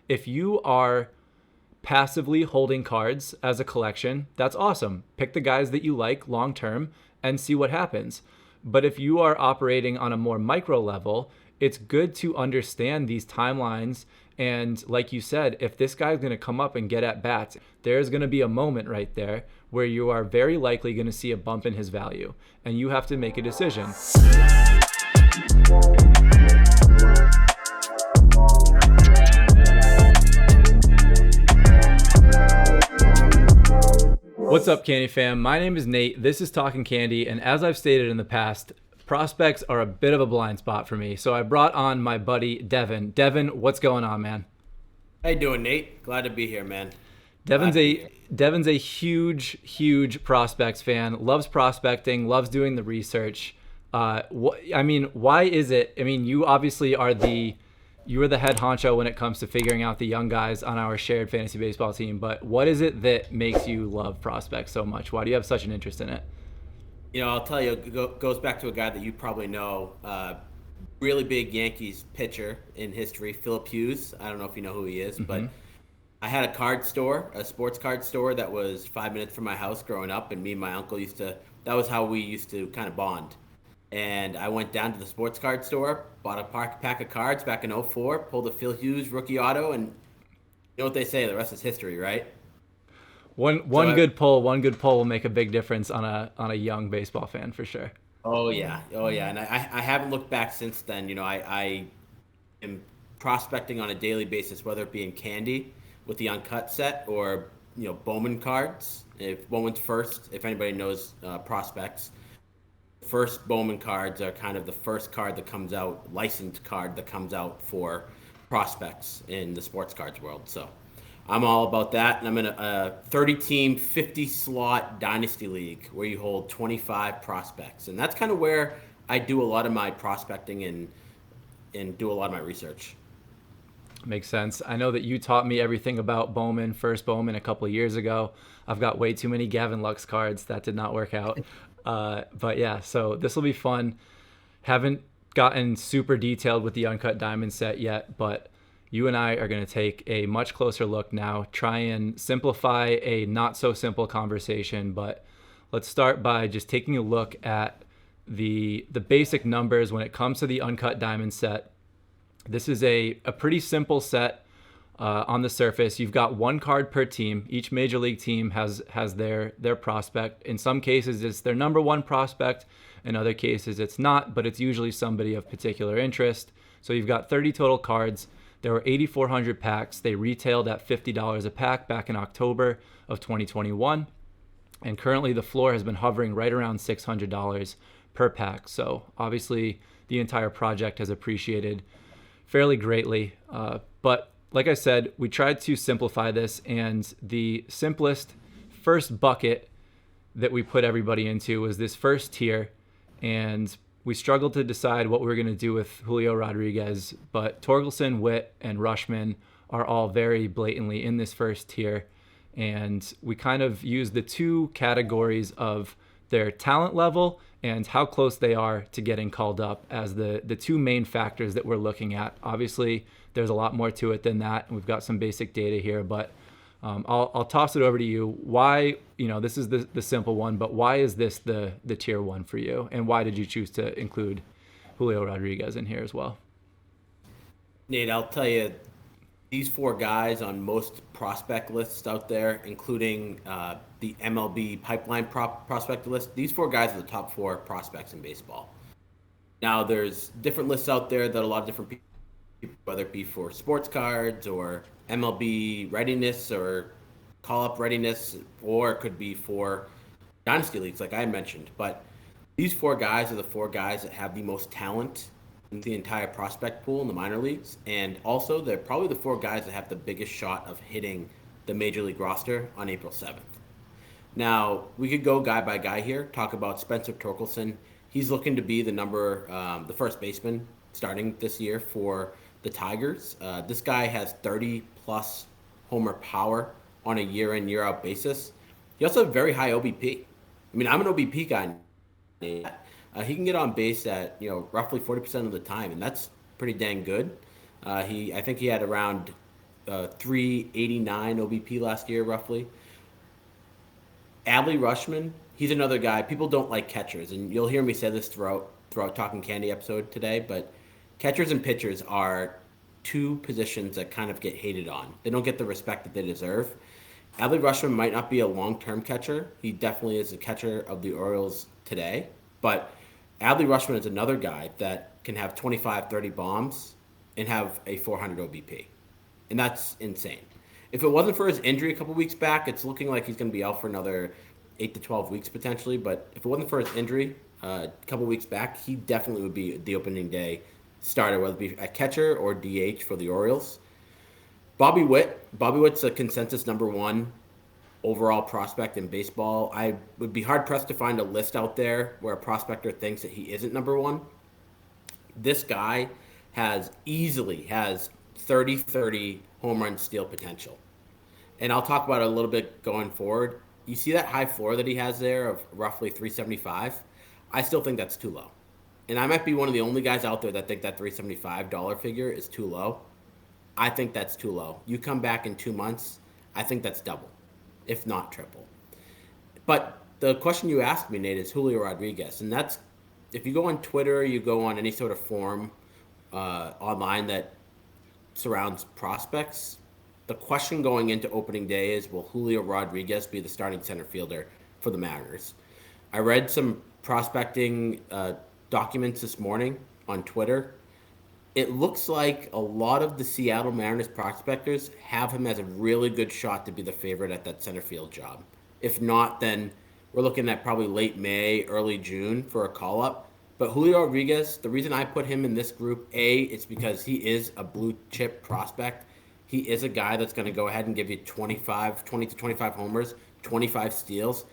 If you are passively holding cards as a collection, that's awesome. Pick the guys that you like long term and see what happens. But if you are operating on a more micro level, it's good to understand these timelines. And like you said, if this guy's going to come up and get at bats, there's going to be a moment right there where you are very likely going to see a bump in his value. And you have to make a decision. What's up, Candy fam? My name is Nate. This is Talking Candy, and as I've stated in the past, prospects are a bit of a blind spot for me. So I brought on my buddy Devin. Devin, what's going on, man? How you doing, Nate? Glad to be here, man. Devin's Glad to be a here. Devin's a huge prospects fan. Loves prospecting. Loves doing the research. Why is it? I mean, you obviously you are the head honcho when it comes to figuring out the young guys on our shared fantasy baseball team. But what is it that makes you love prospects so much? Why do you have such an interest in it? I'll tell you, it goes back to a guy that you probably know, really big Yankees pitcher in history, Philip Hughes. I don't know if you know who he is, but I had a card store, a sports card store that was 5 minutes from my house growing up, and me and my uncle that was how we used to kind of bond. And I went down to the sports card store, bought a pack of cards back in '04, pulled a Phil Hughes rookie auto, and you know what they say, the rest is history, right? One good pull will make a big difference on a young baseball fan for sure. Oh yeah, and I haven't looked back since then. I am prospecting on a daily basis, whether it be in candy with the Uncut set or Bowman cards. If Bowman's first, if anybody knows prospects, first Bowman cards are kind of the first card that comes out, licensed card that comes out for prospects in the sports cards world. So I'm all about that, and I'm in a 30-team, 50-slot dynasty league where you hold 25 prospects, and that's kind of where I do a lot of my prospecting and do a lot of my research. Makes sense. I know that you taught me everything about Bowman, first Bowman, a couple of years ago. I've got way too many Gavin Lux cards. That did not work out. But yeah, so this will be fun. Haven't gotten super detailed with the Uncut Diamond set yet, but you and I are going to take a much closer look now, try and simplify a not so simple conversation. But let's start by just taking a look at the basic numbers when it comes to the Uncut Diamond set. This is a pretty simple set on the surface. You've got one card per team. Each major league team has their prospect. In some cases, it's their number one prospect. In other cases, it's not, but it's usually somebody of particular interest. So you've got 30 total cards. There were 8,400 packs. They retailed at $50 a pack back in October of 2021. And currently the floor has been hovering right around $600 per pack. So obviously the entire project has appreciated fairly greatly. But like I said, we tried to simplify this, and the simplest first bucket that we put everybody into was this first tier. And we struggled to decide what we were going to do with Julio Rodriguez, but Torkelson, Witt, and Rushman are all very blatantly in this first tier. And we kind of used the two categories of their talent level and how close they are to getting called up as the two main factors that we're looking at. Obviously, there's a lot more to it than that, and we've got some basic data here, but I'll toss it over to you. Why, this is the simple one, but why is this the tier one for you? And why did you choose to include Julio Rodriguez in here as well? Nate, I'll tell you, these four guys on most prospect lists out there, including the MLB pipeline prospect list, these four guys are the top four prospects in baseball. Now, there's different lists out there that a lot of different people, whether it be for sports cards or MLB readiness or call-up readiness, or it could be for dynasty leagues like I mentioned. But these four guys are the four guys that have the most talent in the entire prospect pool in the minor leagues, and also they're probably the four guys that have the biggest shot of hitting the major league roster on April 7th. Now, we could go guy by guy here, talk about Spencer Torkelson. He's looking to be the first baseman starting this year for the Tigers. This guy has 30-plus homer power on a year-in, year-out basis. He also has very high OBP. I mean, I'm an OBP guy. He can get on base at roughly 40% of the time, and that's pretty dang good. I think he had around 389 OBP last year, roughly. Adley Rushman, he's another guy. People don't like catchers, and you'll hear me say this throughout Talking Candy episode today, but catchers and pitchers are two positions that kind of get hated on. They don't get the respect that they deserve. Adley Rushman might not be a long-term catcher. He definitely is a catcher of the Orioles today, but Adley Rushman is another guy that can have 25, 30 bombs and have a 400 OBP. And that's insane. If it wasn't for his injury a couple weeks back, it's looking like he's going to be out for another 8 to 12 weeks potentially. But if it wasn't for his injury a couple weeks back, he definitely would be the opening day starter, whether it be a catcher or DH for the Orioles. Bobby Witt. Bobby Witt's a consensus number one overall prospect in baseball. I would be hard-pressed to find a list out there where a prospector thinks that he isn't number one. This guy easily has 30-30 home run steal potential. And I'll talk about it a little bit going forward. You see that high floor that he has there of roughly 375? I still think that's too low. And I might be one of the only guys out there that think that $375 figure is too low. I think that's too low. You come back in 2 months, I think that's double, if not triple. But the question you asked me, Nate, is Julio Rodriguez. And that's, if you go on Twitter, you go on any sort of forum online that surrounds prospects, the question going into opening day is, will Julio Rodriguez be the starting center fielder for the Mariners? I read some prospecting documents this morning on Twitter. It looks like a lot of the Seattle Mariners prospectors have him as a really good shot to be the favorite at that center field job. If not, then we're looking at probably late May, early June for a call-up. But Julio Rodriguez, the reason I put him in this group, it's because he is a blue-chip prospect. He is a guy that's going to go ahead and give you 20 to 25 homers, 25 steals.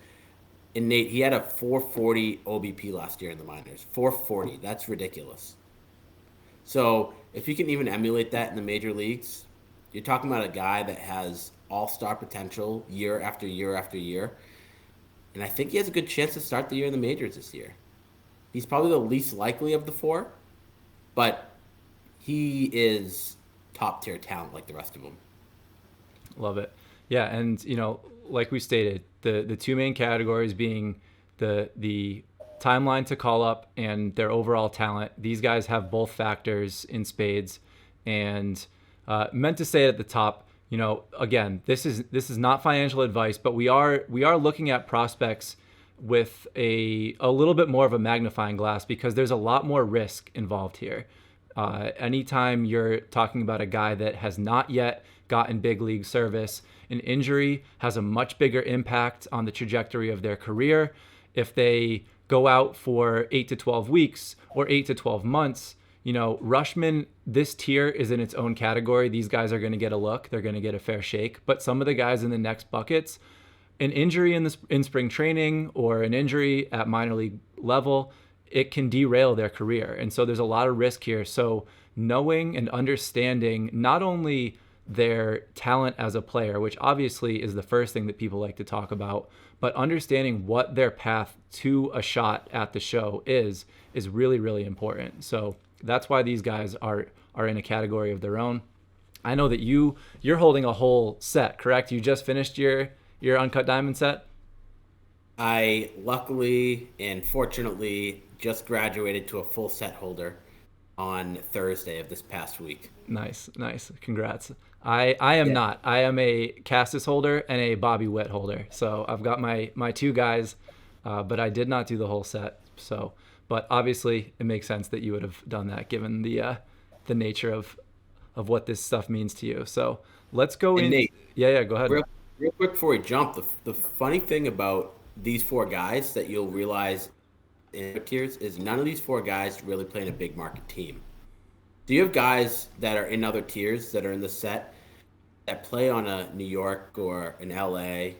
And Nate, he had a 440 OBP last year in the minors. 440. That's ridiculous. So if you can even emulate that in the major leagues, you're talking about a guy that has all-star potential year after year after year. And I think he has a good chance to start the year in the majors this year. He's probably the least likely of the four, but he is top-tier talent like the rest of them. Love it. Yeah, and, like we stated, the two main categories being the timeline to call up and their overall talent. These guys have both factors in spades, and meant to say it at the top, again, this is not financial advice, but we are looking at prospects with a little bit more of a magnifying glass because there's a lot more risk involved here. Anytime you're talking about a guy that has not yet gotten big league service, an injury has a much bigger impact on the trajectory of their career. If they go out for 8 to 12 weeks or 8 to 12 months, Rushman, this tier is in its own category. These guys are going to get a look. They're going to get a fair shake. But some of the guys in the next buckets, an injury in spring training or an injury at minor league level, it can derail their career. And so there's a lot of risk here. So knowing and understanding not only their talent as a player, which obviously is the first thing that people like to talk about, but understanding what their path to a shot at the show is really, really important. So that's why these guys are in a category of their own. I know that you're holding a whole set, correct? You just finished your Uncut Diamond set? I luckily and fortunately just graduated to a full set holder on Thursday of this past week. Nice. Congrats. I am not. I am a Cassis holder and a Bobby Witt holder. So I've got my two guys, but I did not do the whole set. So, but obviously it makes sense that you would have done that given the nature of what this stuff means to you. So let's go in. Nate, yeah, go ahead. Real quick before we jump, the funny thing about these four guys that you'll realize in tiers is none of these four guys really play in a big market team. Do you have guys that are in other tiers that are in the set that play on a New York or an LA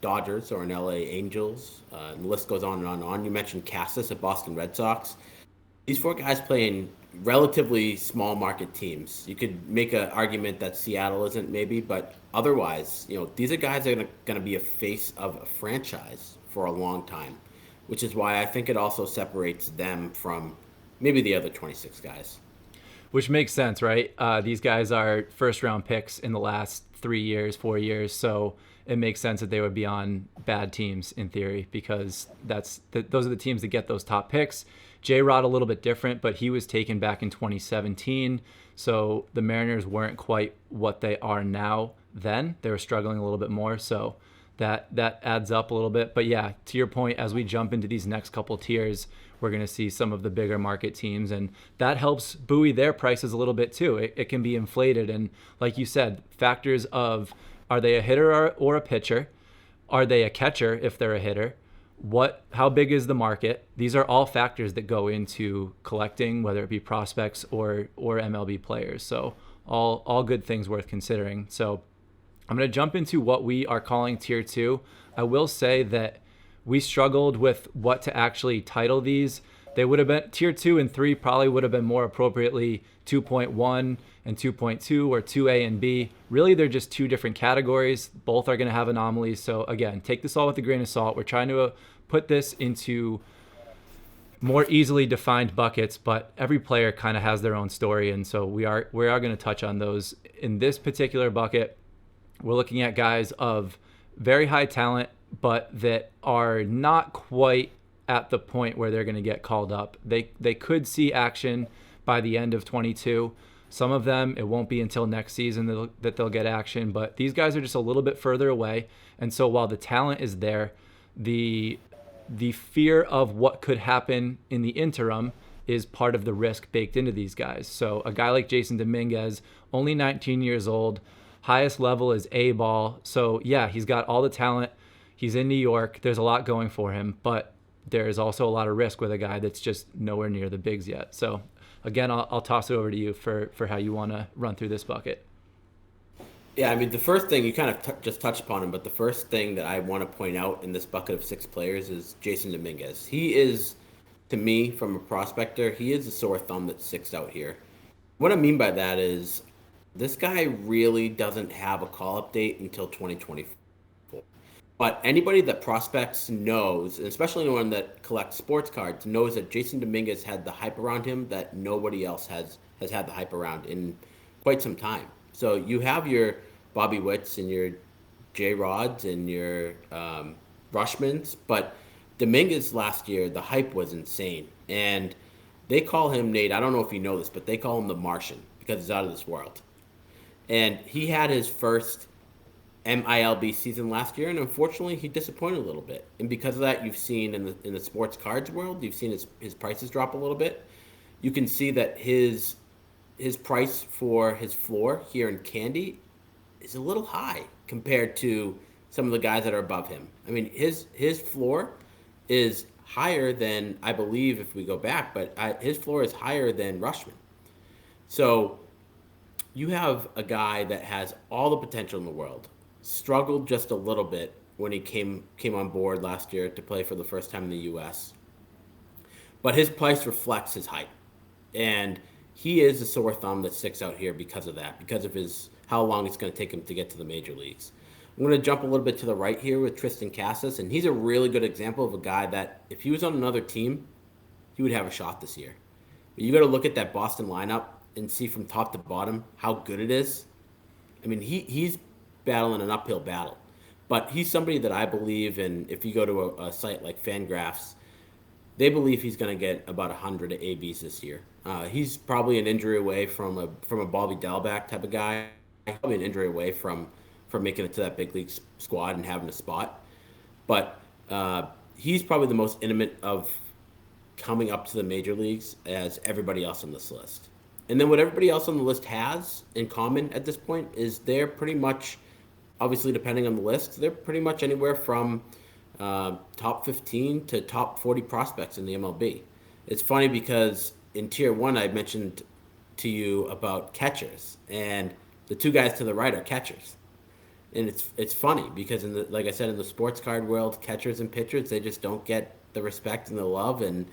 Dodgers or an LA Angels? And the list goes on and on and on. You mentioned Cassis at Boston Red Sox. These four guys play in relatively small market teams. You could make an argument that Seattle isn't maybe, but otherwise, these are guys that are going to be a face of a franchise for a long time, which is why I think it also separates them from maybe the other 26 guys. which makes sense, right? These guys are first round picks in the last 3 years, 4 years, so it makes sense that they would be on bad teams in theory because those are the teams that get those top picks. J Rod a little bit different, but he was taken back in 2017, so the Mariners weren't quite what they are now. Then they were struggling a little bit more, so that adds up a little bit. But yeah, to your point, as we jump into these next couple tiers, we're going to see some of the bigger market teams, and that helps buoy their prices a little bit too. It can be inflated, and like you said, factors of are they a hitter or a pitcher? Are they a catcher if they're a hitter? How big is the market? These are all factors that go into collecting, whether it be prospects or MLB players. So all good things worth considering. So I'm going to jump into what we are calling tier 2. I will say that we struggled with what to actually title these. They would have been tier 2 and 3 probably would have been more appropriately 2.1 and 2.2 or 2A and B. Really, they're just two different categories. Both are going to have anomalies. So again, take this all with a grain of salt. We're trying to put this into more easily defined buckets, but every player kind of has their own story. And so we are going to touch on those. In this particular bucket, we're looking at guys of very high talent, but that are not quite at the point where they're going to get called up. They could see action by the end of 22. Some of them, it won't be until next season that they'll get action, but these guys are just a little bit further away. And so while the talent is there, the fear of what could happen in the interim is part of the risk baked into these guys. So a guy like Jason Dominguez, only 19 years old, highest level is A-ball. So yeah, he's got all the talent. He's in New York. There's a lot going for him, but there's also a lot of risk with a guy that's just nowhere near the bigs yet. So again, I'll toss it over to you for how you want to run through this bucket. Yeah, I mean, the first thing you kind of just touched upon him, but the first thing that I want to point out in this bucket of 6 players is Jason Dominguez. He is, to me, from a prospector, he is a sore thumb that sticks out here. What I mean by that is this guy really doesn't have a call-up date until 2024. But anybody that prospects knows, and especially anyone that collects sports cards, knows that Jason Dominguez had the hype around him that nobody else has had the hype around in quite some time. So you have your Bobby Witts and your J Rods and your Rushmans, but Dominguez last year, the hype was insane. And they call him, Nate, I don't know if you know this, but they call him the Martian because he's out of this world. And he had his first MILB season last year, and unfortunately, he disappointed a little bit. And because of that, you've seen in the sports cards world, you've seen his prices drop a little bit. You can see that his price for his floor here in Candy is a little high compared to some of the guys that are above him. I mean, his floor is higher than, I believe, if we go back, but his floor is higher than Rushman. So you have a guy that has all the potential in the world. Struggled just a little bit when he came on board last year to play for the first time in the U.S. But his price reflects his height. And he is a sore thumb that sticks out here because of that, because of how long it's going to take him to get to the major leagues. I'm going to jump a little bit to the right here with Tristan Casas, and he's a really good example of a guy that if he was on another team, he would have a shot this year. But you got to look at that Boston lineup and see from top to bottom how good it is. I mean, he's battling an uphill battle. But he's somebody that I believe in. If you go to a site like Fangraphs, they believe he's going to get about 100 ABs this year. He's probably an injury away from a Bobby Dalbec type of guy. Probably an injury away from making it to that big league squad and having a spot. But he's probably the most intimate of coming up to the major leagues as everybody else on this list. And then what everybody else on the list has in common at this point is they're pretty much, obviously depending on the list, they're pretty much anywhere from top 15 to top 40 prospects in the MLB. It's funny because in Tier 1 I mentioned to you about catchers, and the two guys to the right are catchers. And it's funny because like I said, in the sports card world, catchers and pitchers, they just don't get the respect and the love, and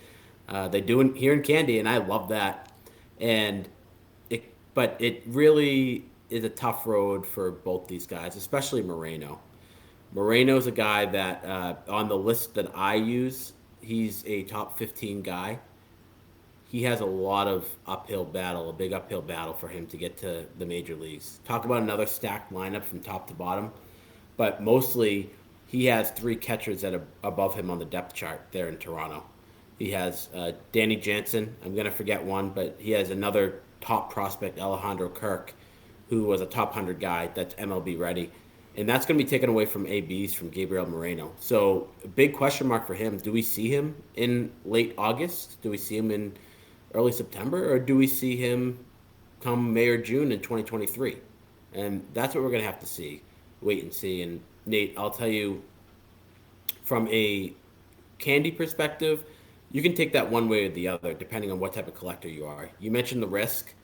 they do here in Candy, and I love that. But it really is a tough road for both these guys, especially Moreno. Moreno's a guy that on the list that I use, he's a top 15 guy. he has a lot of a big uphill battle for him to get to the major leagues. Talk about another stacked lineup from top to bottom, but mostly he has three catchers that are above him on the depth chart there in Toronto. He has Danny Jansen. I'm going to forget one, but he has another top prospect, Alejandro Kirk, who was a top 100 guy that's MLB ready. And that's going to be taken away from ABs from Gabriel Moreno. So, a big question mark for him. Do we see him in late August? Do we see him in early September? Or do we see him come May or June in 2023? And that's what we're going to have to see. Wait and see. And, Nate, I'll tell you, from a candy perspective, you can take that one way or the other, depending on what type of collector you are. You mentioned the risk.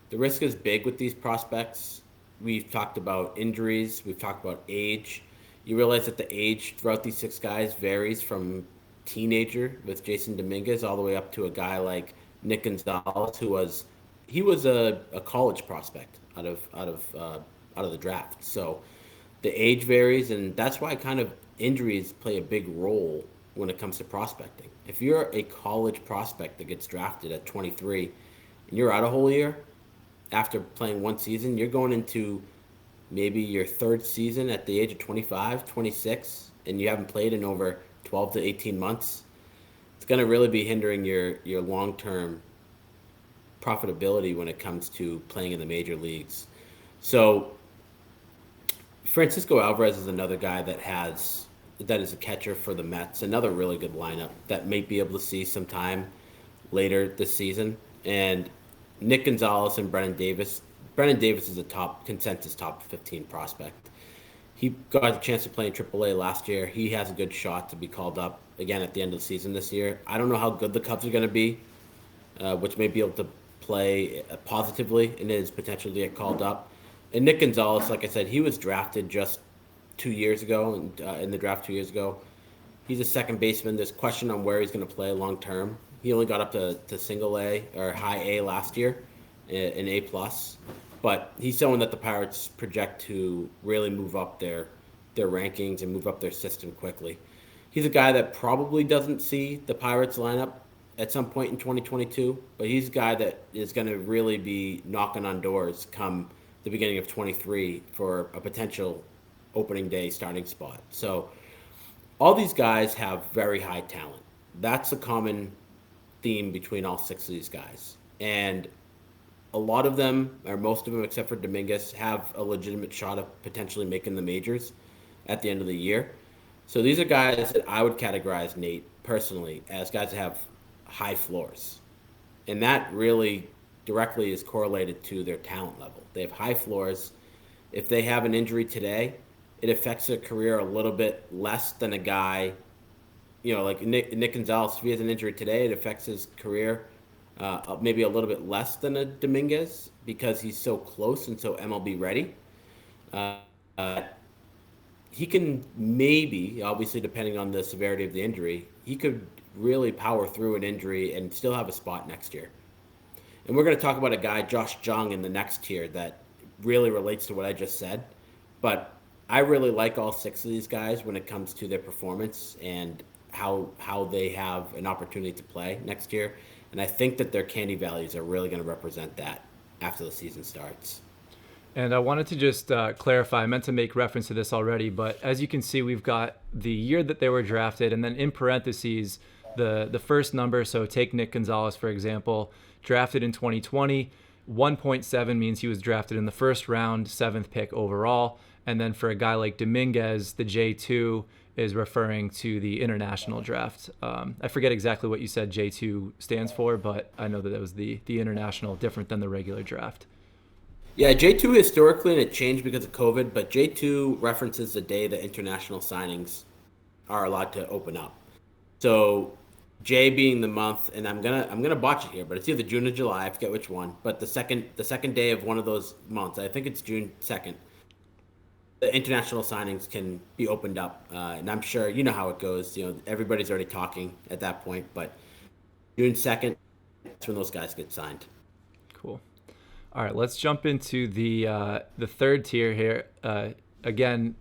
The risk is big with these prospects. We've talked about injuries. We've talked about age. You realize that the age throughout these six guys varies from teenager with Jason Dominguez all the way up to a guy like Nick Gonzalez, he was a college prospect out of the draft. So the age varies, and that's why kind of injuries play a big role when it comes to prospecting. If you're a college prospect that gets drafted at 23 and you're out a whole year after playing one season, you're going into maybe your third season at the age of 25, 26, and you haven't played in over 12 to 18 months. It's going to really be hindering your long-term profitability when it comes to playing in the major leagues. So Francisco Alvarez is another guy that is a catcher for the Mets. Another really good lineup that may be able to see some time later this season. And Nick Gonzalez and Brennan Davis. Brennan Davis is a consensus top 15 prospect. He got a chance to play in AAA last year. He has a good shot to be called up again at the end of the season this year. I don't know how good the Cubs are going to be, which may be able to play positively in his potential to get called up. And Nick Gonzalez, like I said, he was drafted just 2 years ago, in the draft 2 years ago. He's a second baseman. There's question on where he's going to play long term. He only got up to single A or high A last year, an A plus. But he's someone that the Pirates project to really move up their rankings and move up their system quickly. He's a guy that probably doesn't see the Pirates lineup at some point in 2022, but he's a guy that is going to really be knocking on doors come the beginning of 23 for a potential opening day starting spot. So all these guys have very high talent. That's a common theme between all six of these guys. And a lot of them, or most of them except for Dominguez, have a legitimate shot of potentially making the majors at the end of the year. So these are guys that I would categorize, Nate, personally, as guys that have high floors. And that really directly is correlated to their talent level. They have high floors. If they have an injury today, it affects their career a little bit less than a guy, like Nick Gonzalez. If he has an injury today, it affects his career maybe a little bit less than a Dominguez because he's so close and so MLB ready. He can maybe, obviously depending on the severity of the injury, he could really power through an injury and still have a spot next year. And we're going to talk about a guy, Josh Jung, in the next tier that really relates to what I just said. But I really like all six of these guys when it comes to their performance and how they have an opportunity to play next year. And I think that their candy values are really going to represent that after the season starts. And I wanted to just clarify, I meant to make reference to this already, but as you can see, we've got the year that they were drafted, and then in parentheses, the first number. So take Nick Gonzalez, for example, drafted in 2020. 1.7 means he was drafted in the first round, 7th pick overall. And then for a guy like Dominguez, the J2 is referring to the international draft. I forget exactly what you said J2 stands for, but I know that was the international, different than the regular draft. Yeah, J2 historically, and it changed because of COVID, but J2 references the day that international signings are allowed to open up. So J being the month, and I'm gonna botch it here, but it's either June or July, I forget which one. But the second day of one of those months, I think it's June 2nd. The international signings can be opened up, and I'm sure you know how it goes. Everybody's already talking at that point, but June 2nd, that's when those guys get signed. Cool. All right, let's jump into the third tier here. Again,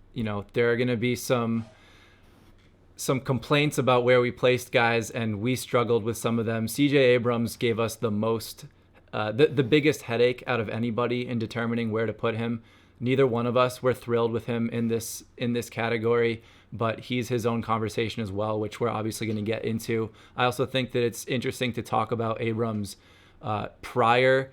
there are going to be some some complaints about where we placed guys, and we struggled with some of them. CJ Abrams gave us the most, the biggest headache out of anybody in determining where to put him. Neither one of us were thrilled with him in this category, but he's his own conversation as well, which we're obviously going to get into. I also think that it's interesting to talk about Abrams prior.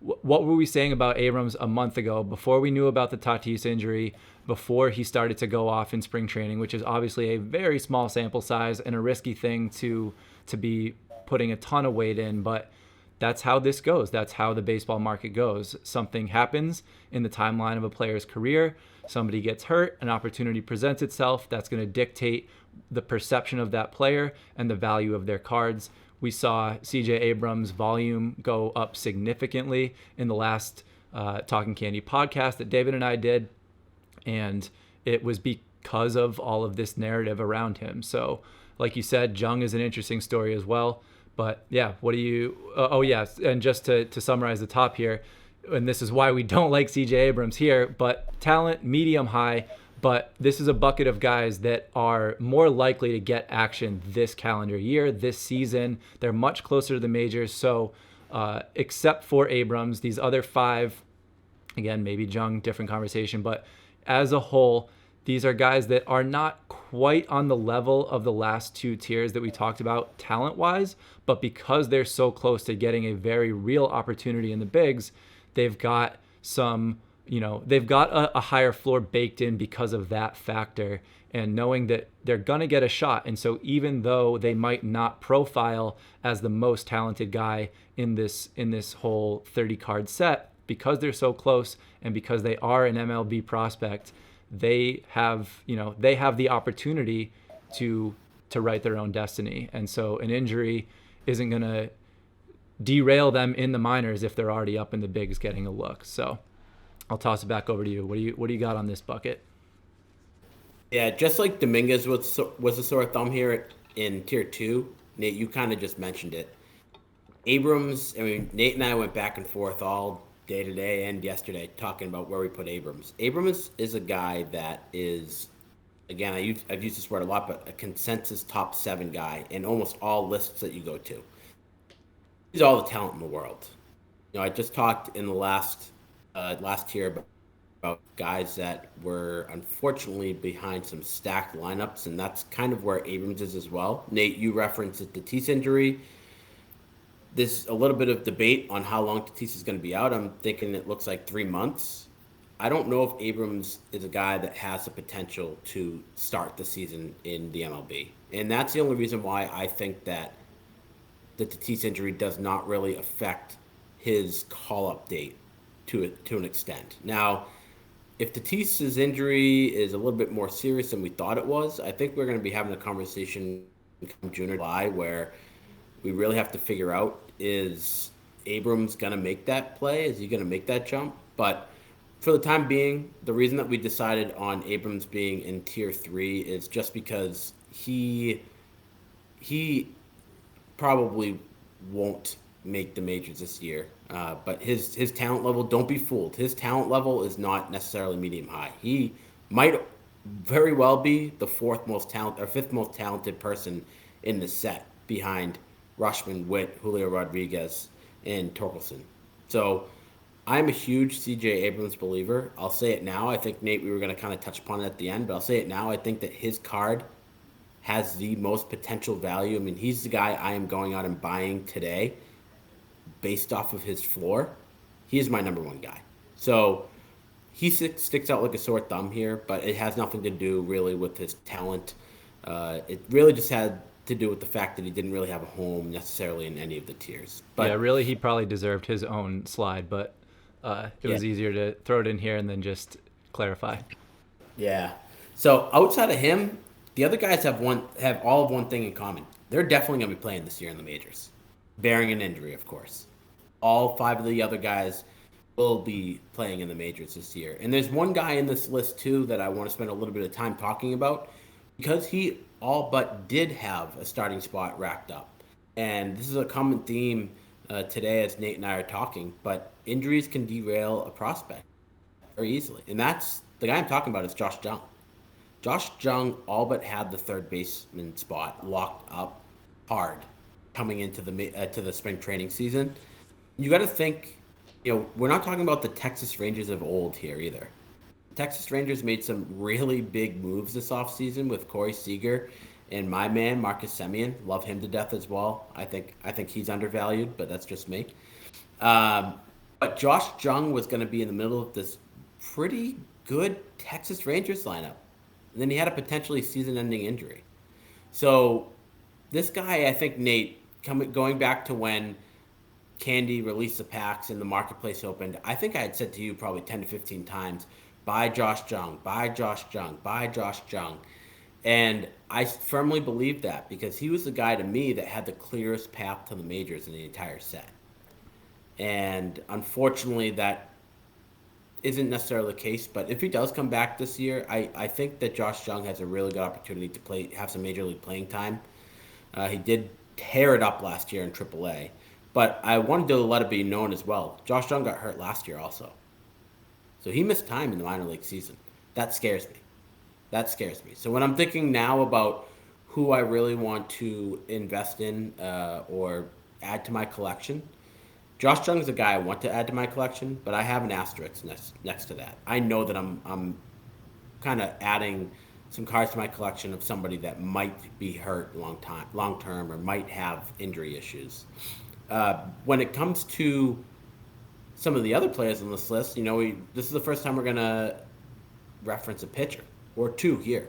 What were we saying about Abrams a month ago, before we knew about the Tatis injury, before he started to go off in spring training, which is obviously a very small sample size and a risky thing to be putting a ton of weight in, but that's how this goes. That's how the baseball market goes. Something happens in the timeline of a player's career. Somebody gets hurt, an opportunity presents itself. That's going to dictate the perception of that player and the value of their cards. We saw CJ Abrams' volume go up significantly in the last Talking Candy podcast that David and I did, and it was because of all of this narrative around him. So, like you said, Jung is an interesting story as well. But yeah, what do you? And just to summarize the top here, and this is why we don't like CJ Abrams here, but talent, medium high. But this is a bucket of guys that are more likely to get action this calendar year, this season. They're much closer to the majors. So except for Abrams, these other five, again, maybe Jung, different conversation, but as a whole, these are guys that are not quite on the level of the last two tiers that we talked about talent-wise, but because they're so close to getting a very real opportunity in the bigs, they've got they've got a higher floor baked in because of that factor, and knowing that they're going to get a shot. And so even though they might not profile as the most talented guy in this whole 30-card set, because they're so close and because they are an MLB prospect, they have the opportunity to write their own destiny. And so an injury isn't going to derail them in the minors if they're already up in the bigs getting a look. So I'll toss it back over to you. What do you got on this bucket? Yeah, just like Dominguez was a sore thumb here in tier 2, Nate, you kind of just mentioned it. Abrams, Nate and I went back and forth all day today and yesterday talking about where we put Abrams. Abrams is a guy that is, again, I've used this word a lot, but a consensus top 7 guy in almost all lists that you go to. He's all the talent in the world. I just talked in the last year about guys that were unfortunately behind some stacked lineups, and that's kind of where Abrams is as well. Nate, you referenced the Tatis injury. There's a little bit of debate on how long Tatis is going to be out. I'm thinking it looks like 3 months. I don't know if Abrams is a guy that has the potential to start the season in the MLB. And that's the only reason why I think that the Tatis injury does not really affect his call-up date to an extent. Now, if Tatis's injury is a little bit more serious than we thought it was, I think we're going to be having a conversation in June or July where we really have to figure out, is Abrams going to make that play? Is he going to make that jump? But for the time being, the reason that we decided on Abrams being in tier 3 is just because he probably won't make the majors this year. But his talent level, don't be fooled. His talent level is not necessarily medium high. He might very well be the fifth most talented person in the set behind Rutschman, Witt, Julio Rodriguez, and Torkelson. So I'm a huge CJ Abrams believer. I'll say it now. I think, Nate, we were going to kind of touch upon it at the end, but I'll say it now. I think that his card has the most potential value. He's the guy I am going out and buying today based off of his floor. He is my number 1 guy. So he sticks out like a sore thumb here, but it has nothing to do really with his talent. It really just had to do with the fact that he didn't really have a home necessarily in any of the tiers. But yeah, really, he probably deserved his own slide, but it was easier to throw it in here and then just clarify. Yeah. So outside of him, the other guys have all of one thing in common. They're definitely going to be playing this year in the majors, bearing an injury, of course. All 5 of the other guys will be playing in the majors this year. And there's one guy in this list, too, that I want to spend a little bit of time talking about because he all but did have a starting spot racked up. And this is a common theme today as Nate and I are talking, but injuries can derail a prospect very easily. And that's the guy I'm talking about is Josh Jung. Josh Jung all but had the third baseman spot locked up hard coming into the spring training season. You got to think, we're not talking about the Texas Rangers of old here either. Texas Rangers made some really big moves this offseason with Corey Seager and my man Marcus Semien. Love him to death as well. I think he's undervalued, but that's just me. But Josh Jung was going to be in the middle of this pretty good Texas Rangers lineup. And then he had a potentially season-ending injury. So this guy, I think, Nate, going back to when Candy released the packs and the marketplace opened, I think I had said to you probably 10 to 15 times, buy Josh Jung, buy Josh Jung, buy Josh Jung. And I firmly believe that because he was the guy to me that had the clearest path to the majors in the entire set. And unfortunately, that isn't necessarily the case. But if he does come back this year, I think that Josh Jung has a really good opportunity to have some major league playing time. He did tear it up last year in AAA. But I wanted to let it be known as well. Josh Jung got hurt last year also. So he missed time in the minor league season. That scares me. That scares me. So when I'm thinking now about who I really want to invest in or add to my collection, Josh Jung is a guy I want to add to my collection, but I have an asterisk next to that. I know that I'm kind of adding some cards to my collection of somebody that might be hurt long term, or might have injury issues. When it comes to some of the other players on this list, this is the first time we're gonna reference a pitcher or two here.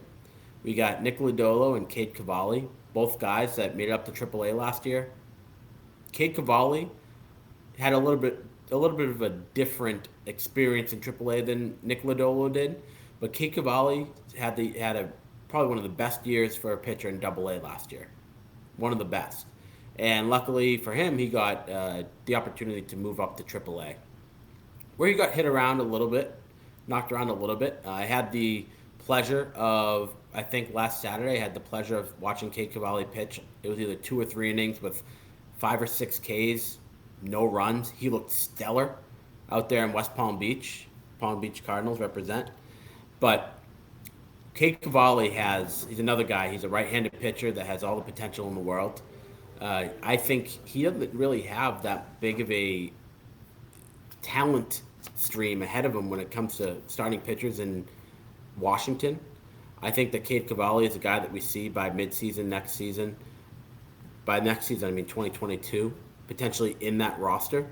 We got Nick Lodolo and Cade Cavalli, both guys that made it up to AAA last year. Cade Cavalli had a little bit of a different experience in AAA than Nick Lodolo did, but Cade Cavalli had probably one of the best years for a pitcher in AA last year, one of the best. And luckily for him, he got the opportunity to move up to AAA, where he got hit around a little bit, knocked around a little bit. I had the pleasure of, I think last Saturday, I had the pleasure of watching Cade Cavalli pitch. It was either 2 or 3 innings with 5 or 6 Ks, no runs. He looked stellar out there in West Palm Beach. Palm Beach Cardinals represent. But Cade Cavalli he's another guy. He's a right-handed pitcher that has all the potential in the world. I think he doesn't really have that big of a talent stream ahead of him when it comes to starting pitchers in Washington. I think that Cade Cavalli is a guy that we see by midseason next season. By next season, I mean 2022, potentially in that roster.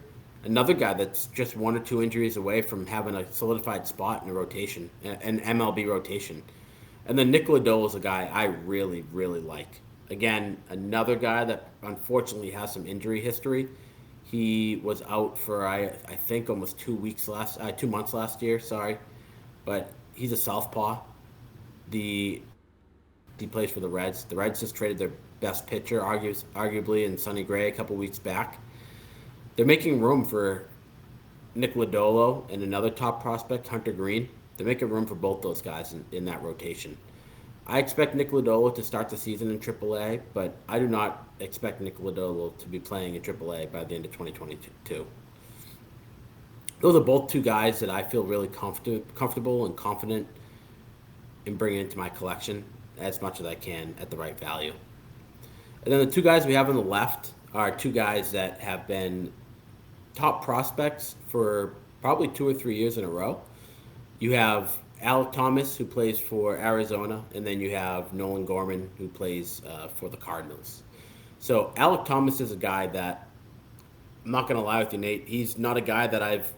Another guy that's just 1 or 2 injuries away from having a solidified spot in a rotation, an MLB rotation. And then Nick Lodolo is a guy I really, really like. Again, another guy that unfortunately has some injury history. He was out for I think almost 2 months last year. Sorry, but he's a southpaw. He plays for the Reds. The Reds just traded their best pitcher, arguably, in Sonny Gray a couple weeks back. They're making room for Nick Lodolo and another top prospect, Hunter Green. They're making room for both those guys in that rotation. I expect Nick Lodolo to start the season in AAA, but I do not expect Nick Lodolo to be playing in AAA by the end of 2022. Those are both 2 guys that I feel really comfortable and confident in bringing into my collection as much as I can at the right value. And then the 2 guys we have on the left are 2 guys that have been top prospects for probably 2 or 3 years in a row. You have Alec Thomas, who plays for Arizona, and then you have Nolan Gorman, who plays for the Cardinals. So Alec Thomas is a guy that, I'm not going to lie with you, Nate, he's not a guy that I've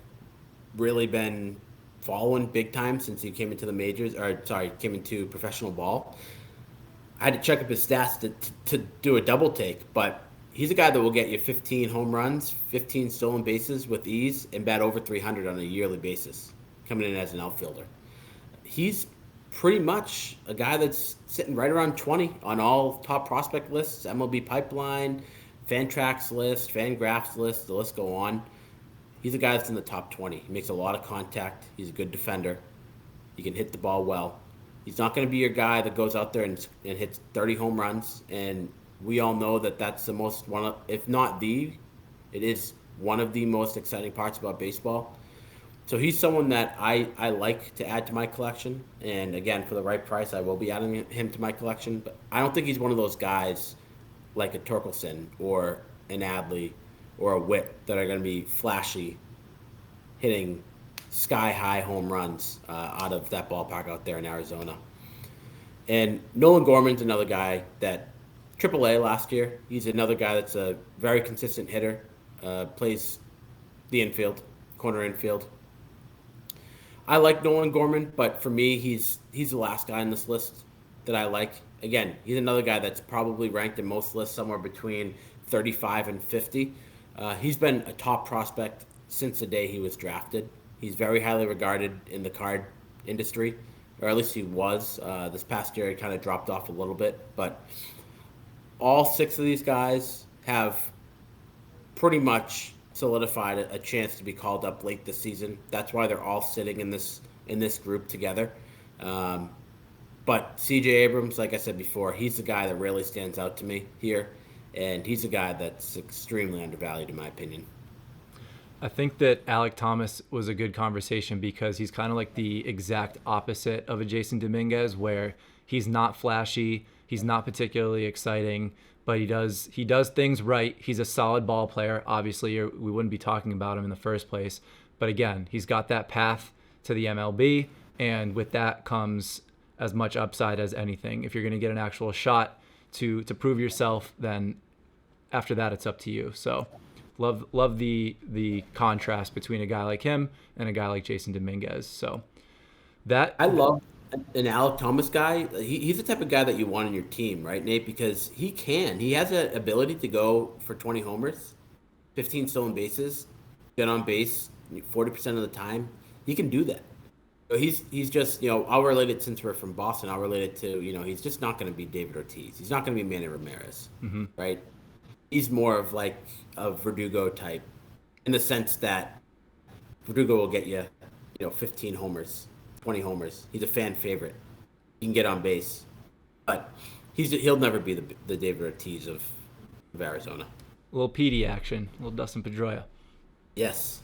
really been following big time since he came into came into professional ball. I had to check up his stats to do a double take, but he's a guy that will get you 15 home runs, 15 stolen bases with ease, and bat over 300 on a yearly basis, coming in as an outfielder. He's pretty much a guy that's sitting right around 20 on all top prospect lists, MLB Pipeline, Fantrax list, Fangraphs list, the list go on. He's a guy that's in the top 20. He makes a lot of contact. He's a good defender. He can hit the ball well. He's not going to be your guy that goes out there and hits 30 home runs. And we all know that that's it is one of the most exciting parts about baseball. So he's someone that I like to add to my collection. And again, for the right price, I will be adding him to my collection. But I don't think he's one of those guys like a Torkelson or an Adley or a Witt that are going to be flashy, hitting sky high home runs out of that ballpark out there in Arizona. And Nolan Gorman's another guy that AAA last year. He's another guy that's a very consistent hitter, plays the infield, corner infield. I like Nolan Gorman, but for me, he's the last guy on this list that I like. Again, he's another guy that's probably ranked in most lists somewhere between 35 and 50. He's been a top prospect since the day he was drafted. He's very highly regarded in the card industry, or at least he was. This past year, he kind of dropped off a little bit, but all six of these guys have pretty much solidified a chance to be called up late this season. That's why they're all sitting in this group together. But C.J. Abrams, like I said before, he's the guy that really stands out to me here, and he's a guy that's extremely undervalued in my opinion. I think that Alek Thomas was a good conversation because he's kind of like the exact opposite of a Jason Dominguez, where he's not flashy, he's not particularly exciting, but he does things right. He's a solid ball player. Obviously, we wouldn't be talking about him in the first place. But again, he's got that path to the MLB, and with that comes as much upside as anything. If you're going to get an actual shot to prove yourself, then after that, it's up to you. So love the contrast between a guy like him and a guy like Jason Dominguez. So that I love an Alek Thomas guy. He's the type of guy that you want on your team, right, Nate? Because he has an ability to go for 20 homers, 15 stolen bases, get on base 40% of the time. He can do that. So he's just, I'll relate it since we're from Boston. I'll relate it to, he's just not going to be David Ortiz. He's not going to be Manny Ramirez, right? He's more of like a Verdugo type in the sense that Verdugo will get you, 15 homers, 20 homers. He's a fan favorite. He can get on base, but he'll never be the David Ortiz of Arizona. A little PD action, a little Dustin Pedroia. Yes.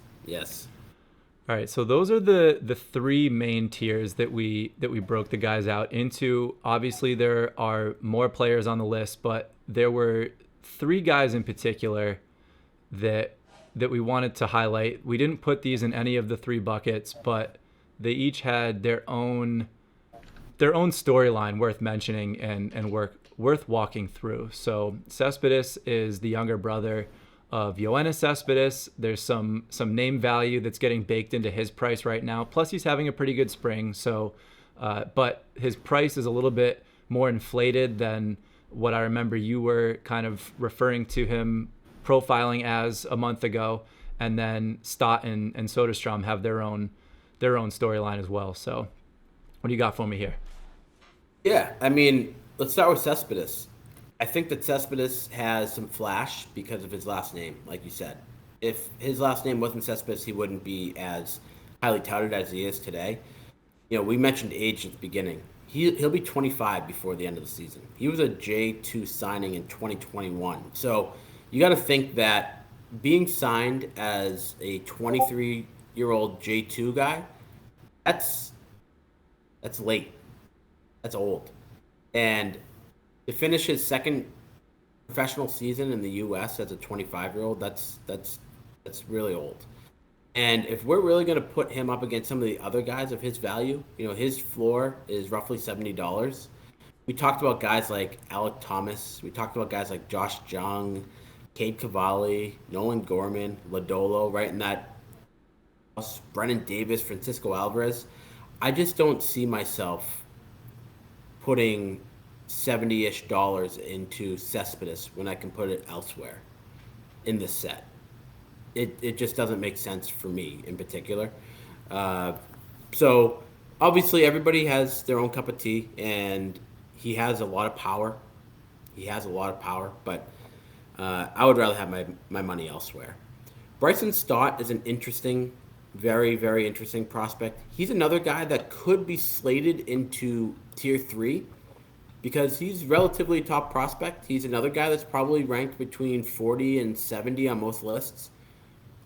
All right, so those are the three main tiers that we broke the guys out into. Obviously, there are more players on the list, but there were three guys in particular that we wanted to highlight. We didn't put these in any of the three buckets, but they each had their own storyline worth mentioning and worth walking through. So Cespedes is the younger brother of Yoenis Cespedes. There's some name value that's getting baked into his price right now. Plus, he's having a pretty good spring. So, but his price is a little bit more inflated than what I remember you were kind of referring to him profiling as a month ago. And then Stott and Soderstrom have their own storyline as well. So, what do you got for me here? Yeah, I mean, let's start with Cespedes. I think that Cespedes has some flash because of his last name, like you said. If his last name wasn't Cespedes, he wouldn't be as highly touted as he is today. We mentioned age at the beginning. He'll be 25 before the end of the season. He was a J2 signing in 2021. So you got to think that being signed as a 23-year-old J2 guy, that's late. That's old. And to finish his second professional season in the U.S. as a 25-year-old, that's really old. And if we're really going to put him up against some of the other guys of his value, his floor is roughly $70. We talked about guys like Alek Thomas. We talked about guys like Josh Jung, Cade Cavalli, Nolan Gorman, Lodolo, right in that. Brennan Davis, Francisco Alvarez. I just don't see myself putting $70-ish into Cespedes when I can put it elsewhere in this set. It just doesn't make sense for me in particular. So obviously everybody has their own cup of tea, and he has a lot of power. But I would rather have my money elsewhere. Bryson Stott is an interesting, very, very interesting prospect. He's another guy that could be slated into tier 3 because he's relatively a top prospect. He's another guy that's probably ranked between 40 and 70 on most lists.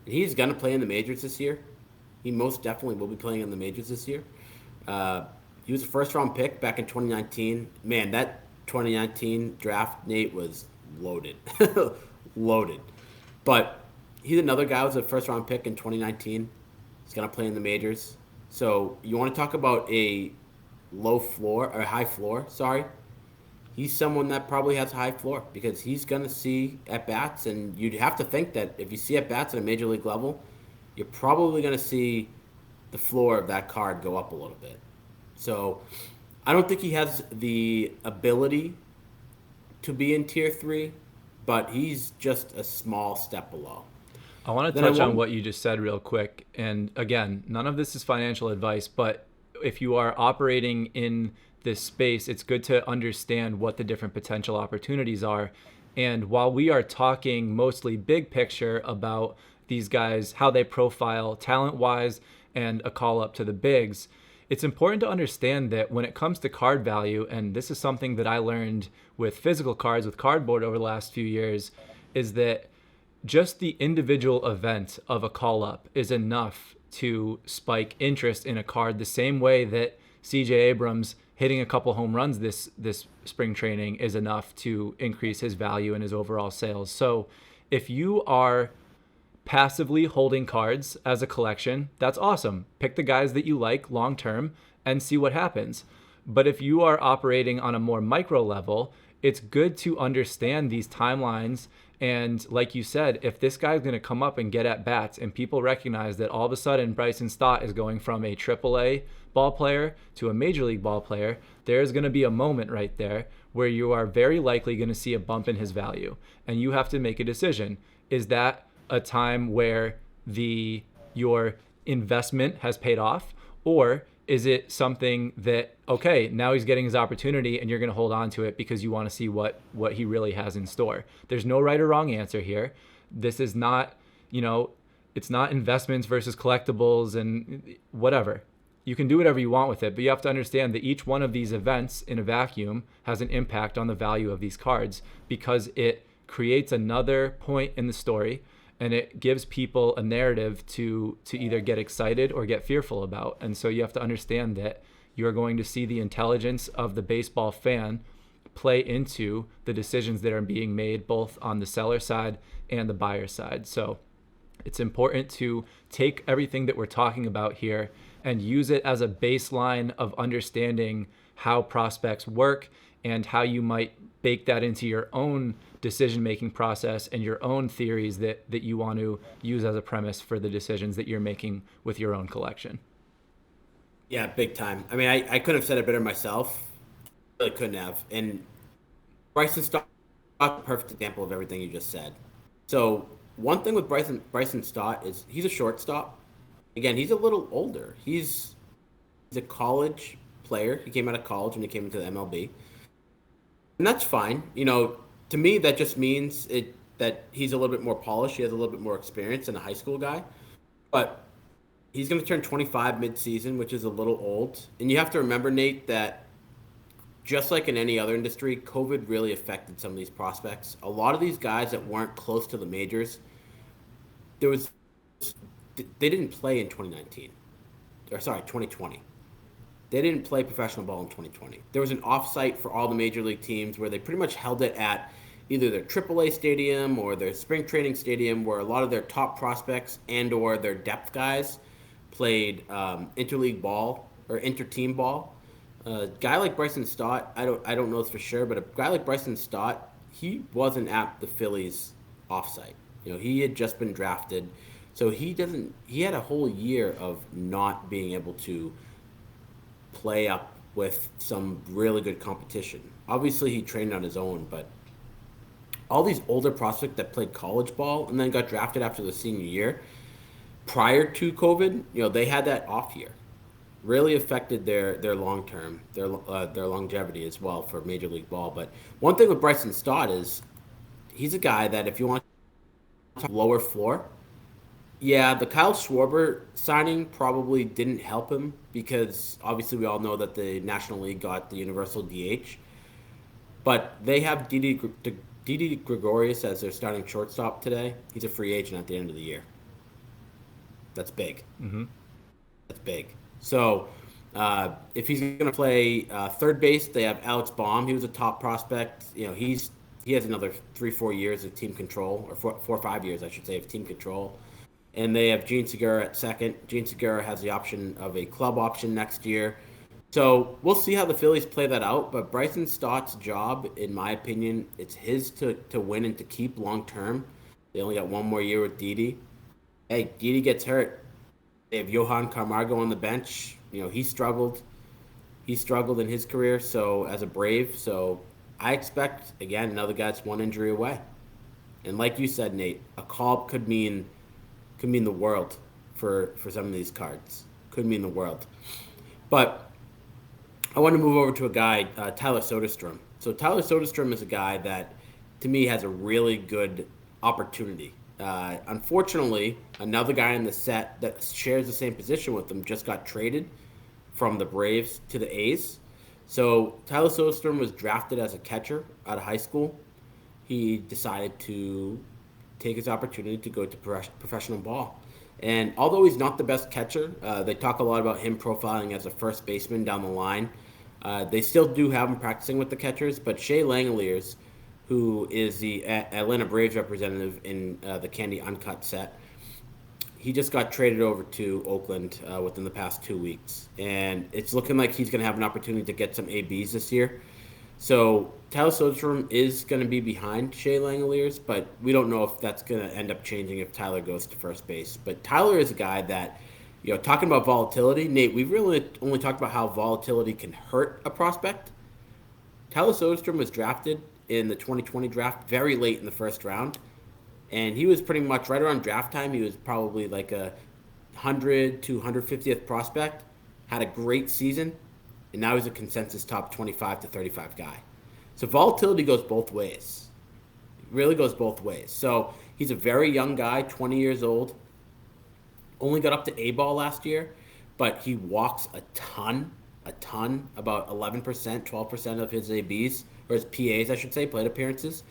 And he's going to play in the majors this year. He most definitely will be playing in the majors this year. He was a first round pick back in 2019. Man, that 2019 draft, Nate, was loaded. Loaded. But he's another guy who was a first round pick in 2019. He's going to play in the majors. So you want to talk about a low floor, or high floor, sorry. He's someone that probably has a high floor because he's going to see at bats. And you'd have to think that if you see at bats at a major league level, you're probably going to see the floor of that card go up a little bit. So I don't think he has the ability to be in tier three, but he's just a small step below. I want to touch on what you just said real quick. And again, none of this is financial advice, but if you are operating in this space, it's good to understand what the different potential opportunities are. And while we are talking mostly big picture about these guys, how they profile talent-wise and a call up to the bigs, it's important to understand that when it comes to card value, and this is something that I learned with physical cards, with cardboard over the last few years, is that just the individual event of a call up is enough to spike interest in a card, the same way that CJ Abrams hitting a couple home runs this spring training is enough to increase his value and his overall sales. So if you are passively holding cards as a collection, that's awesome. Pick the guys that you like long term and see what happens. But if you are operating on a more micro level, it's good to understand these timelines. And like you said, if this guy's going to come up and get at bats and people recognize that all of a sudden Bryson Stott is going from a AAA ball player to a major league ball player, there's going to be a moment right there where you are very likely going to see a bump in his value. And you have to make a decision. Is that a time where your investment has paid off, or is it something that, okay, now he's getting his opportunity and you're going to hold on to it because you want to see what he really has in store? There's no right or wrong answer here. This is not, it's not investments versus collectibles and whatever. You can do whatever you want with it, but you have to understand that each one of these events in a vacuum has an impact on the value of these cards because it creates another point in the story, and it gives people a narrative to either get excited or get fearful about. And so you have to understand that you're going to see the intelligence of the baseball fan play into the decisions that are being made both on the seller side and the buyer side. So it's important to take everything that we're talking about here and use it as a baseline of understanding how prospects work and how you might bake that into your own decision-making process and your own theories that you want to use as a premise for the decisions that you're making with your own collection. Yeah, big time. I mean, I couldn't have said it better myself. I really couldn't have. And Bryson Stott is a perfect example of everything you just said. So one thing with Bryson Stott is he's a shortstop. Again, he's a little older. He's a college player. He came out of college when he came into the MLB. And that's fine. To me, that just means that he's a little bit more polished. He has a little bit more experience than a high school guy. But he's going to turn 25 mid-season, which is a little old. And you have to remember, Nate, that just like in any other industry, COVID really affected some of these prospects. A lot of these guys that weren't close to the majors, they didn't play in 2019. 2020. They didn't play professional ball in 2020. There was an offsite for all the major league teams where they pretty much held it at either their AAA stadium or their spring training stadium, where a lot of their top prospects and or their depth guys played interleague ball or inter-team ball. A guy like Bryson Stott, I don't know this for sure, but a guy like Bryson Stott, he wasn't at the Phillies offsite. He had just been drafted, so he had a whole year of not being able to play up with some really good competition. Obviously, he trained on his own, but all these older prospects that played college ball and then got drafted after the senior year, prior to COVID, they had that off year. Really affected their long term, their longevity as well for Major League Ball. But one thing with Bryson Stott is he's a guy that if you want to lower floor, yeah, the Kyle Schwarber signing probably didn't help him because obviously we all know that the National League got the universal DH. But they have Didi Gregorius as their starting shortstop today. He's a free agent at the end of the year. That's big. Mm-hmm. That's big. So if he's going to play third base, they have Alex Baum. He was a top prospect. He has another 3-4 years of team control, or 4 or 5 years, I should say, of team control. And they have Gene Segura at second. Gene Segura has the option of a club option next year. So we'll see how the Phillies play that out. But Bryson Stott's job, in my opinion, it's his to win and to keep long term. They only got one more year with Didi. Hey, Didi gets hurt. They have Johan Camargo on the bench. He struggled. He struggled in his career, so as a Brave. So I expect again another guy that's one injury away. And like you said, Nate, a call could mean the world for some of these cards. Could mean the world. But I want to move over to a guy, Tyler Soderstrom. So Tyler Soderstrom is a guy that, to me, has a really good opportunity. Unfortunately, another guy in the set that shares the same position with him just got traded from the Braves to the A's. So Tyler Soderstrom was drafted as a catcher out of high school. He decided to take his opportunity to go to professional ball. And although he's not the best catcher, they talk a lot about him profiling as a first baseman down the line. They still do have him practicing with the catchers, but Shea Langoliers, who is the Atlanta Braves representative in the Candy Uncut set, he just got traded over to Oakland within the past 2 weeks. And it's looking like he's going to have an opportunity to get some ABs this year. So Tyler Soderstrom is going to be behind Shea Langoliers, but we don't know if that's going to end up changing if Tyler goes to first base. But Tyler is a guy that, talking about volatility, Nate, we've really only talked about how volatility can hurt a prospect. Tyler Soderstrom was drafted in the 2020 draft very late in the first round, and he was pretty much right around draft time. He was probably like a 100 to 150th prospect, had a great season, and now he's a consensus top 25 to 35 guy. So volatility goes both ways. It really goes both ways. So he's a very young guy, 20 years old, only got up to A-ball last year, but he walks a ton, about 11%, 12% of his ABs, or his PAs, I should say, plate appearances,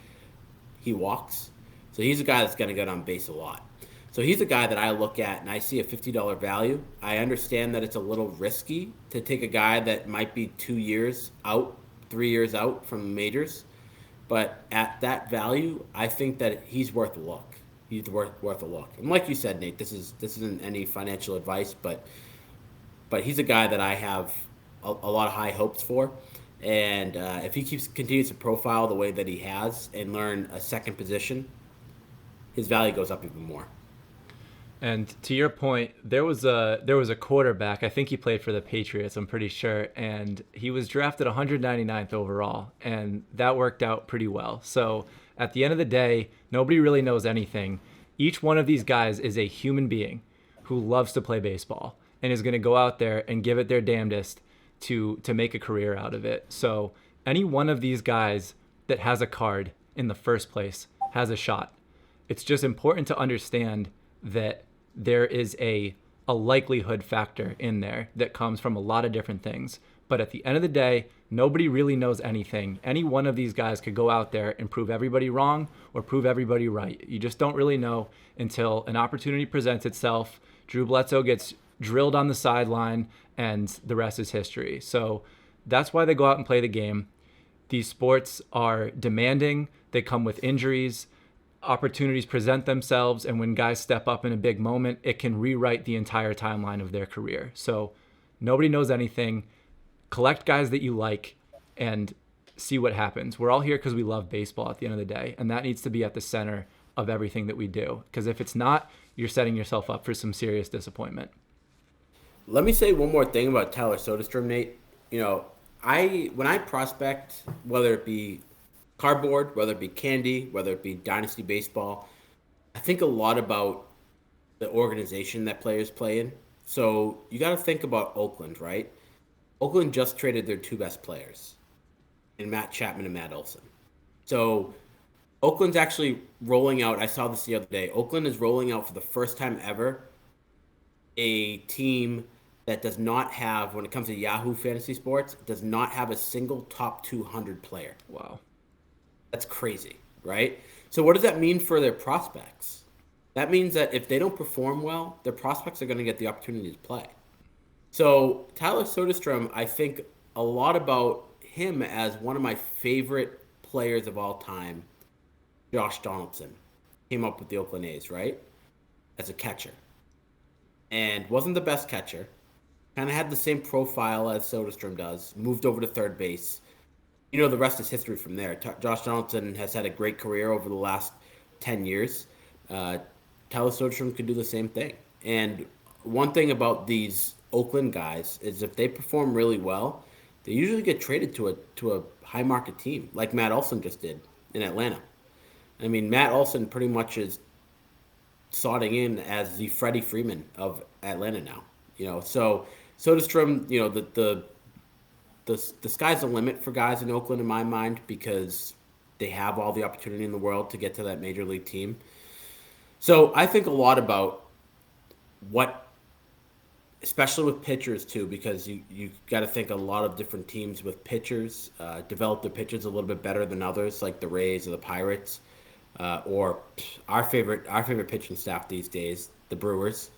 he walks. So he's a guy that's going to get on base a lot. So he's a guy that I look at and I see a $50 value. I understand that it's a little risky to take a guy that might be 2 years out, 3 years out from the majors. But at that value, I think that he's worth a look. He's worth a look. And like you said, Nate, this isn't any financial advice, but he's a guy that I have a lot of high hopes for. And if he continues to profile the way that he has and learn a second position, his value goes up even more. And to your point, there was a quarterback. I think he played for the Patriots, I'm pretty sure, and he was drafted 199th overall, and that worked out pretty well. So at the end of the day, nobody really knows anything. Each one of these guys is a human being who loves to play baseball and is going to go out there and give it their damnedest to make a career out of it. So any one of these guys that has a card in the first place has a shot. It's just important to understand that there is a likelihood factor in there that comes from a lot of different things. But at the end of the day, nobody really knows anything. Any one of these guys could go out there and prove everybody wrong or prove everybody right. You just don't really know until an opportunity presents itself. Drew Bledsoe gets drilled on the sideline, and the rest is history. So that's why they go out and play the game. These sports are demanding. They come with injuries. Opportunities present themselves, and when guys step up in a big moment, it can rewrite the entire timeline of their career. So nobody knows anything. Collect guys that you like and see what happens. We're all here because we love baseball at the end of the day, and that needs to be at the center of everything that we do. Because if it's not, you're setting yourself up for some serious disappointment. Let me say one more thing about Tyler Soderstrom, Nate. When I prospect, whether it be cardboard, whether it be candy, whether it be dynasty baseball, I think a lot about the organization that players play in. So you got to think about Oakland, right? Oakland just traded their two best players, in Matt Chapman and Matt Olson. So Oakland's actually rolling out, I saw this the other day, Oakland is rolling out for the first time ever a team that does not have, when it comes to Yahoo Fantasy Sports, does not have a single top 200 player. Wow. That's crazy, right? So what does that mean for their prospects? That means that if they don't perform well, their prospects are going to get the opportunity to play. So Tyler Soderstrom, I think a lot about him as one of my favorite players of all time, Josh Donaldson. Came up with the Oakland A's, right? As a catcher. And wasn't the best catcher. Kind of had the same profile as Soderstrom does. Moved over to third base. The rest is history from there. Josh Donaldson has had a great career over the last 10 years. Uh, Tyler Soderstrom could do the same thing. And one thing about these Oakland guys is if they perform really well, they usually get traded to a high market team, like Matt Olson just did in Atlanta. I mean, Matt Olson pretty much is slotting in as the Freddie Freeman of Atlanta now. So Soderstrom, the sky's the limit for guys in Oakland in my mind because they have all the opportunity in the world to get to that major league team. So I think a lot about what, especially with pitchers too, because you got to think a lot of different teams with pitchers develop their pitchers a little bit better than others, like the Rays or the Pirates, or our favorite pitching staff these days, the Brewers.